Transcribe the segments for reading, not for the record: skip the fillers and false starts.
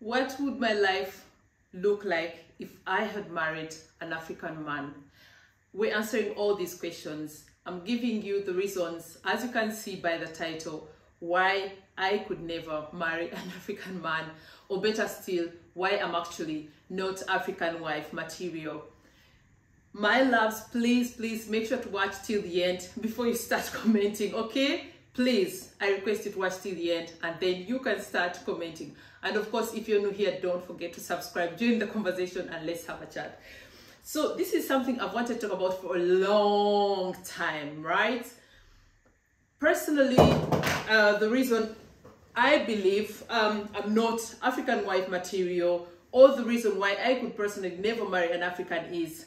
What would my life look like if I had married an African man? We're answering all these questions. I'm giving you the reasons, as you can see by the title, why I could never marry an African man, or better still, why I'm actually not African wife material. My loves, please make sure to watch till the end before you start commenting, okay? Please, I request you to watch till the end and then you can start commenting. And of course, if you're new here, don't forget to subscribe, join the conversation, and let's have a chat. So this is something I've wanted to talk about for a long time, right? Personally, the reason I believe I'm not African wife material, or the reason why I could personally never marry an African, is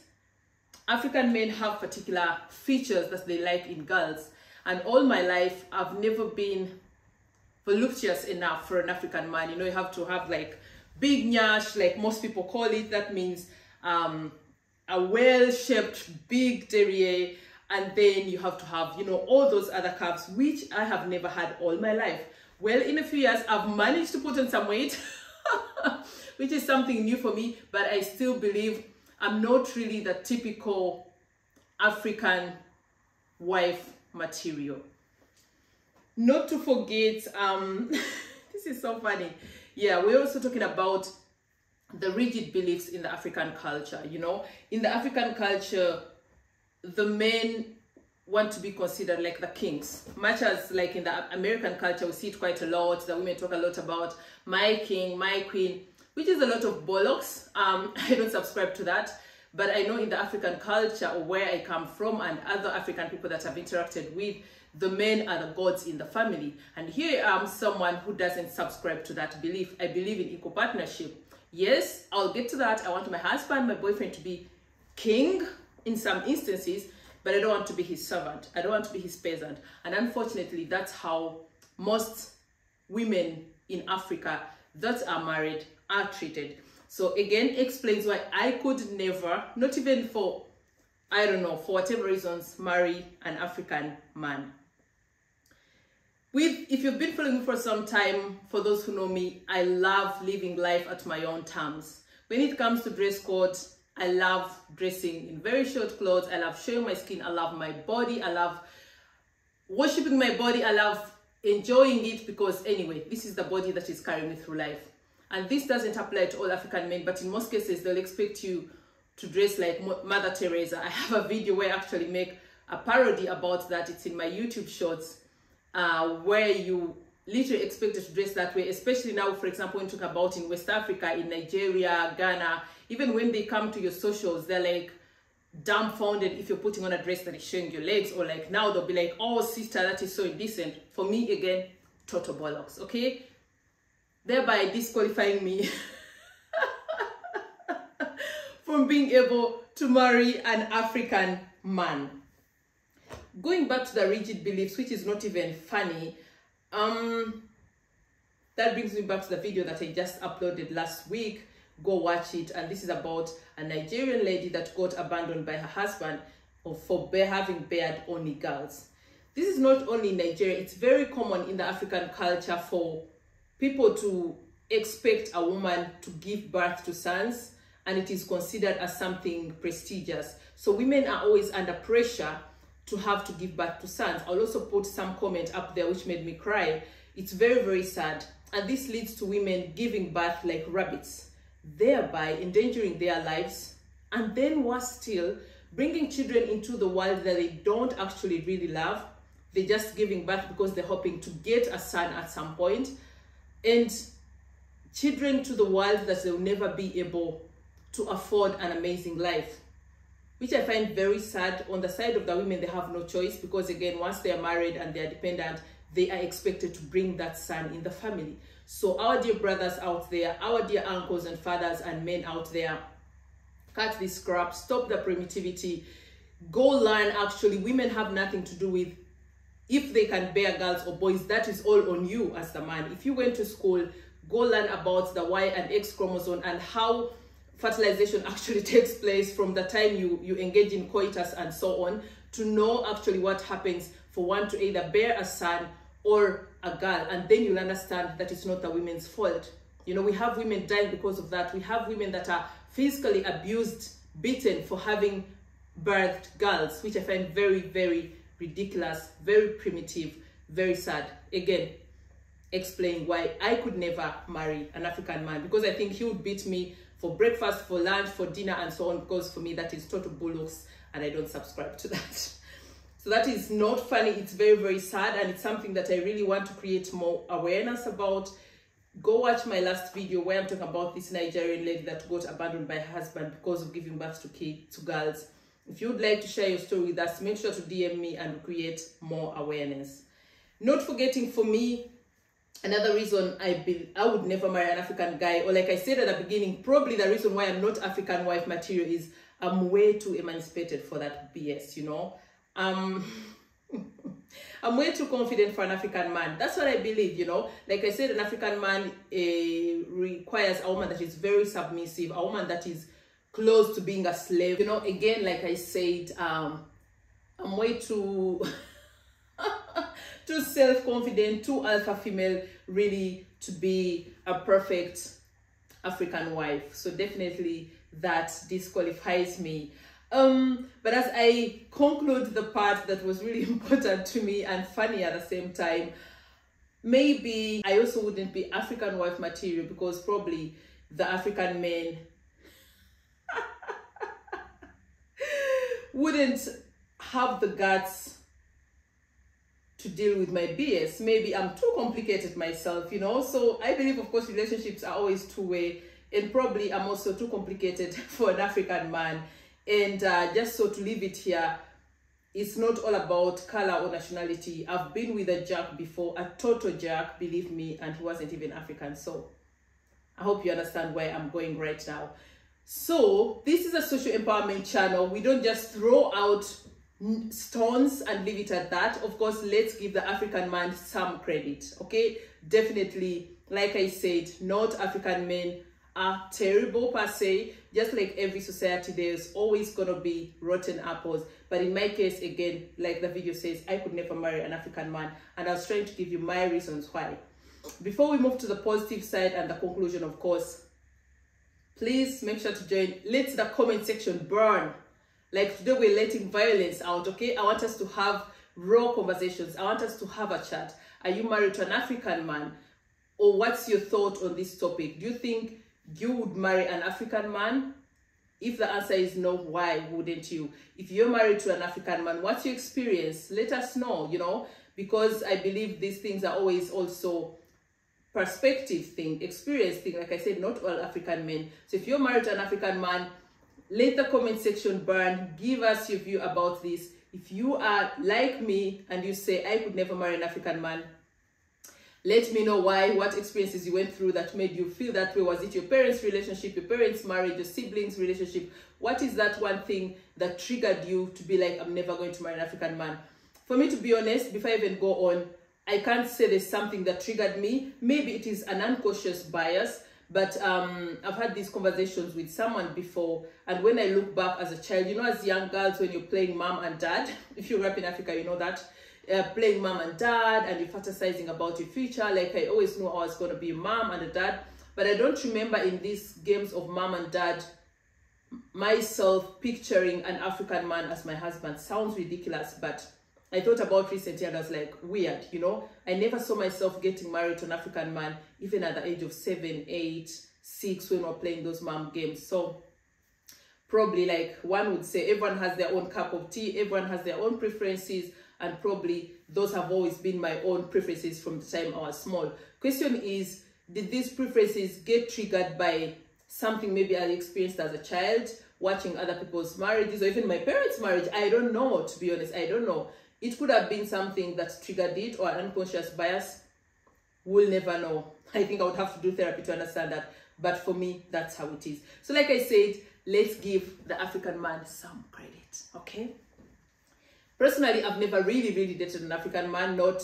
African men have particular features that they like in girls. And all my life, I've never been voluptuous enough for an African man. You know, you have to have like big nyash, like most people call it. That means a well-shaped big derriere, and then you have to have, you know, all those other curves, which I have never had all my life. Well, in a few years, I've managed to put on some weight, which is something new for me, but I still believe I'm not really the typical African wife material. Not to forget, this is so funny. Yeah, we're also talking about the rigid beliefs in the African culture. You know, in the African culture, the men want to be considered like the kings, much as like in the American culture, we see it quite a lot. The women talk a lot about my king, my queen, which is a lot of bollocks. I don't subscribe to that. But I know in the African culture, or where I come from, and other African people that I've interacted with, the men are the gods in the family. And here I am, someone who doesn't subscribe to that belief. I believe in equal partnership. Yes, I'll get to that. I want my husband, my boyfriend to be king in some instances, but I don't want to be his servant. I don't want to be his peasant. And unfortunately, that's how most women in Africa that are married are treated. So again, explains why I could never, not even for, I don't know, for whatever reasons, marry an African man. If you've been following me for some time, for those who know me, I love living life at my own terms. When it comes to dress code, I love dressing in very short clothes. I love showing my skin. I love my body. I love worshiping my body. I love enjoying it, because anyway, this is the body that is carrying me through life. And this doesn't apply to all African men, but in most cases, they'll expect you to dress like Mother Teresa. I have a video where I actually make a parody about that. It's in my YouTube shorts, where you literally expected to dress that way, especially now, for example, when you talk about in West Africa, in Nigeria, Ghana. Even when they come to your socials, they're like dumbfounded if you're putting on a dress that is showing your legs, or like now they'll be like, oh sister, that is so indecent. For me, again, total bollocks, okay? Thereby disqualifying me from being able to marry an African man. Going back to the rigid beliefs, which is not even funny, that brings me back to the video that I just uploaded last week. Go watch it. And this is about a Nigerian lady that got abandoned by her husband for having bared only girls. This is not only in Nigeria, it's very common in the African culture for people to expect a woman to give birth to sons, and it is considered as something prestigious. So women are always under pressure to have to give birth to sons. I'll also put some comment up there which made me cry. It's very sad, and this leads to women giving birth like rabbits, thereby endangering their lives, and then worse still, bringing children into the world that they don't actually really love. They're just giving birth because they're hoping to get a son at some point, and children to the world that they'll never be able to afford an amazing life, which I find very sad. On the side of the women, they have no choice, because again, once they are married and they are dependent, they are expected to bring that son in the family. So our dear brothers out there, our dear uncles and fathers and men out there, cut this crap, stop the primitivity, go learn. Actually, women have nothing to do with if they can bear girls or boys. That is all on you as the man. If you went to school, go learn about the Y and X chromosome and how fertilization actually takes place from the time you engage in coitus and so on, to know actually what happens for one to either bear a son or a girl, and then you'll understand that it's not the women's fault. You know, we have women dying because of that. We have women that are physically abused, beaten for having birthed girls, which I find very, very ridiculous, very primitive, very sad. Again, explain why I could never marry an African man, because I think he would beat me for breakfast, for lunch, for dinner, and so on, because for me that is total bullocks, and I don't subscribe to that. So that is not funny. It's very, very sad, and it's something that I really want to create more awareness about. Go watch my last video where I'm talking about this Nigerian lady that got abandoned by her husband because of giving birth to girls. If you would like to share your story with us, make sure to DM me and create more awareness. Not forgetting, for me, another reason I would never marry an African guy, or like I said at the beginning, probably the reason why I'm not African wife material is I'm way too emancipated for that BS, you know. I'm way too confident for an African man. That's what I believe, you know. Like I said, an African man requires a woman that is very submissive, a woman that is close to being a slave. You know, again, like I said, I'm way too too self-confident, too alpha female, really, to be a perfect African wife. So definitely that disqualifies me. But as I conclude the part that was really important to me and funny at the same time, maybe I also wouldn't be African wife material, because probably the African men wouldn't have the guts to deal with my BS. Maybe I'm too complicated myself, you know. So I believe, of course, relationships are always two-way, and probably I'm also too complicated for an African man. And just so to leave it here, it's not all about color or nationality. I've been with a Jack before, a total Jack, believe me, and he wasn't even African. So I hope you understand where I'm going right now. So this is a social empowerment channel. We don't just throw out stones and leave it at that. Of course, let's give the African man some credit, okay? Definitely, like I said, not African men are terrible per se. Just like every society, there's always gonna be rotten apples. But in my case, again, like the video says, I could never marry an African man, and I was trying to give you my reasons why. Before we move to the positive side and the conclusion, of course, please make sure to join. Let the comment section burn. Like today, we're letting violence out, okay? I want us to have raw conversations. I want us to have a chat. Are you married to an African man? Or what's your thought on this topic? Do you think you would marry an African man? If the answer is no, why wouldn't you? If you're married to an African man, what's your experience? Let us know, you know, because I believe these things are always also perspective thing, experience thing. Like I said, not all African men. So if you're married to an African man, let the comment section burn. Give us your view about this. If you are like me and you say, I could never marry an African man, let me know why, what experiences you went through that made you feel that way. Was it your parents' relationship, your parents' marriage, your siblings' relationship? What is that one thing that triggered you to be like, I'm never going to marry an African man? For me, to be honest, before I even go on, I can't say there's something that triggered me. Maybe it is an unconscious bias, but I've had these conversations with someone before, and when I look back as a child, you know, as young girls, when you're playing mom and dad, if you grew up in Africa, you know that, playing mom and dad, and you're fantasizing about your future. Like, I always knew I was going to be a mom and a dad, but I don't remember in these games of mom and dad myself picturing an African man as my husband. Sounds ridiculous, but I thought about recently and I was like, weird, you know. I never saw myself getting married to an African man, even at the age of 7, 8, 6, when we were playing those mom games. So probably, like one would say, everyone has their own cup of tea, everyone has their own preferences, and probably those have always been my own preferences from the time I was small. Question is, did these preferences get triggered by something maybe I experienced as a child, watching other people's marriages, or even my parents' marriage? I don't know, to be honest, I don't know. It could have been something that triggered it, or an unconscious bias. We'll never know. I think I would have to do therapy to understand that. But for me, that's how it is. So like I said, let's give the African man some credit, okay? Personally, I've never really dated an African man, not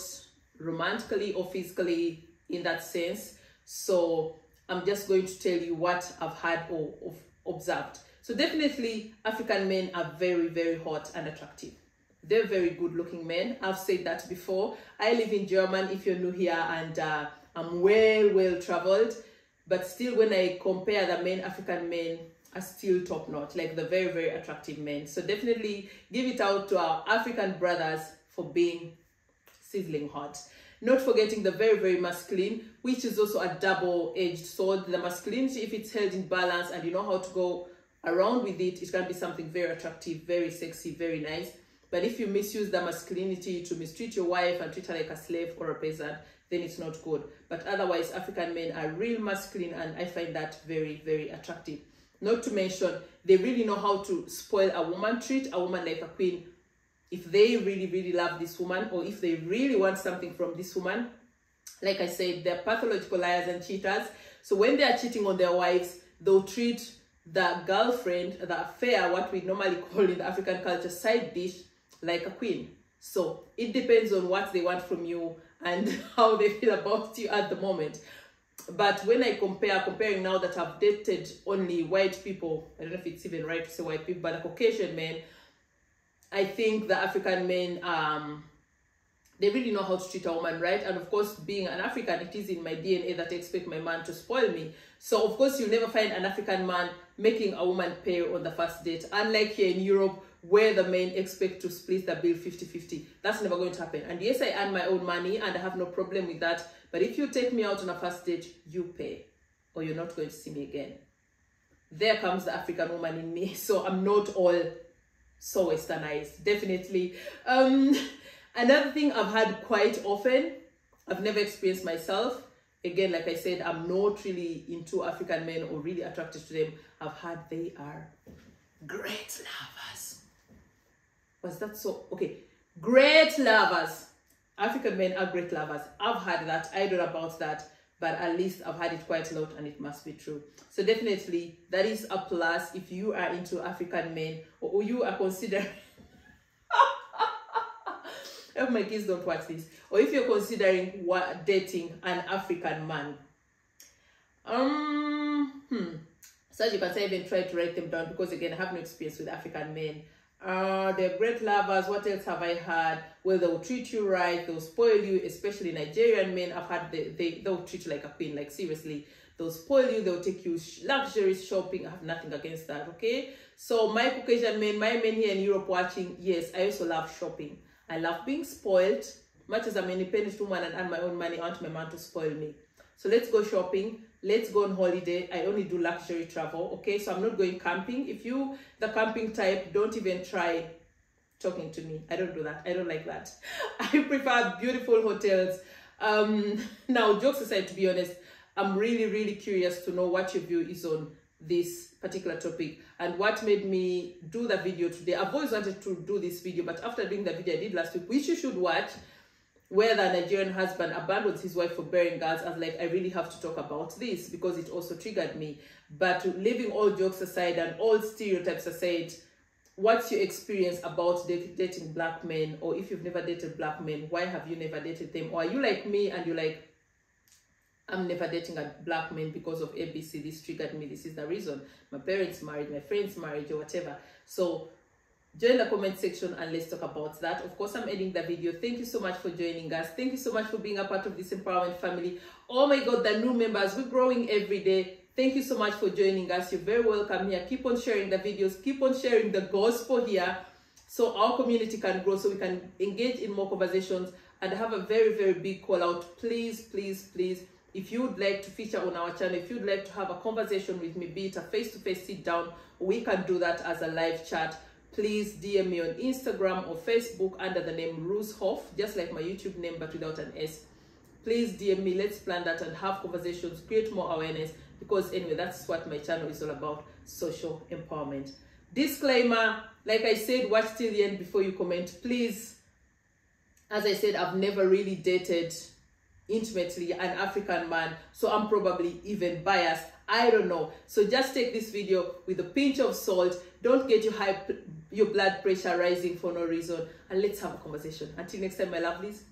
romantically or physically in that sense. So I'm just going to tell you what I've had or observed. So definitely, African men are very hot and attractive. They're very good looking men. I've said that before. I live in Germany, if you're new here, and I'm well traveled. but still when I compare the men, African men are still top notch, like the very, very attractive men. So definitely give it out to our African brothers for being sizzling hot. Not forgetting the very, very masculine, which is also a double-edged sword. The masculinity, if it's held in balance and you know how to go around with it, it can be something very attractive, very sexy, very nice. But if you misuse the masculinity to mistreat your wife and treat her like a slave or a peasant, then it's not good. But otherwise, African men are real masculine, and I find that very, very attractive. Not to mention, they really know how to spoil a woman, treat a woman like a queen. If they really, really love this woman, or if they really want something from this woman, like I said, they're pathological liars and cheaters. So when they are cheating on their wives, they'll treat the girlfriend, the affair, what we normally call in the African culture, side dish, like a queen. So it depends on what they want from you and how they feel about you at the moment. But when I comparing now that I've dated only white people, I don't know if it's even right to say white people, but the Caucasian men, I think the African men, they really know how to treat a woman, right? And of course, being an African, it is in my DNA that I expect my man to spoil me. So of course, you'll never find an African man making a woman pay on the first date. Unlike here in Europe, where the men expect to split the bill 50-50. That's never going to happen. And yes, I earn my own money and I have no problem with that. But if you take me out on a first date, you pay, or you're not going to see me again. There comes the African woman in me. So I'm not all so westernized, definitely. Another thing I've had quite often, I've never experienced myself. Again, like I said, I'm not really into African men or really attracted to them. I've heard they are great lovers. Was that so? Okay, great lovers. African men are great lovers. I've heard that. I don't know about that, but at least I've heard it quite a lot and it must be true. So definitely that is a plus if you are into African men, or you are considering I hope my kids don't watch this, or if you're considering dating an African man. So as you can say, I even try to write them down because again I have no experience with African men. They're great lovers. What else have I heard? Well, they'll treat you right, they'll spoil you, especially Nigerian men. I've had they'll treat you like a queen, like seriously. They'll spoil you, they'll take you luxury shopping. I have nothing against that, okay? So my Caucasian men, my men here in Europe watching, yes, I also love shopping. I love being spoiled. Much as I'm an independent woman and earn my own money, I want my man to spoil me. So let's go shopping. Let's go on holiday. I only do luxury travel, okay? So I'm not going camping. If you, the camping type, don't even try talking to me. I don't do that. I don't like that. I prefer beautiful hotels. Now, jokes aside, to be honest, I'm really, really curious to know what your view is on this particular topic and what made me do the video today. I've always wanted to do this video, but after doing the video I did last week, which you should watch, where the Nigerian husband abandons his wife for bearing girls, I was like, I really have to talk about this because it also triggered me. But leaving all jokes aside and all stereotypes aside, what's your experience about dating black men? Or if you've never dated black men, why have you never dated them? Or are you like me and you're like, I'm never dating a black man because of ABC, this triggered me, this is the reason. My parents married, my friends married, or whatever. So join the comment section and let's talk about that. Of course, I'm ending the video. Thank you so much for joining us. Thank you so much for being a part of this empowerment family. Oh my God, the new members, we're growing every day. Thank you so much for joining us. You're very welcome here. Keep on sharing the videos. Keep on sharing the gospel here so our community can grow, so we can engage in more conversations and have a very, very big call out. Please, please, please. If you would like to feature on our channel, if you'd like to have a conversation with me, be it a face-to-face sit down, we can do that as a live chat. Please DM me on Instagram or Facebook under the name Rose Hoff, just like my YouTube name but without an S. Please DM me, let's plan that and have conversations, create more awareness, because anyway, that's what my channel is all about, social empowerment. Disclaimer, like I said, watch till the end before you comment, please. As I said, I've never really dated intimately an African man, so I'm probably even biased. I don't know. So just take this video with a pinch of salt. Don't get your blood pressure rising for no reason, and let's have a conversation. Until next time, my lovelies.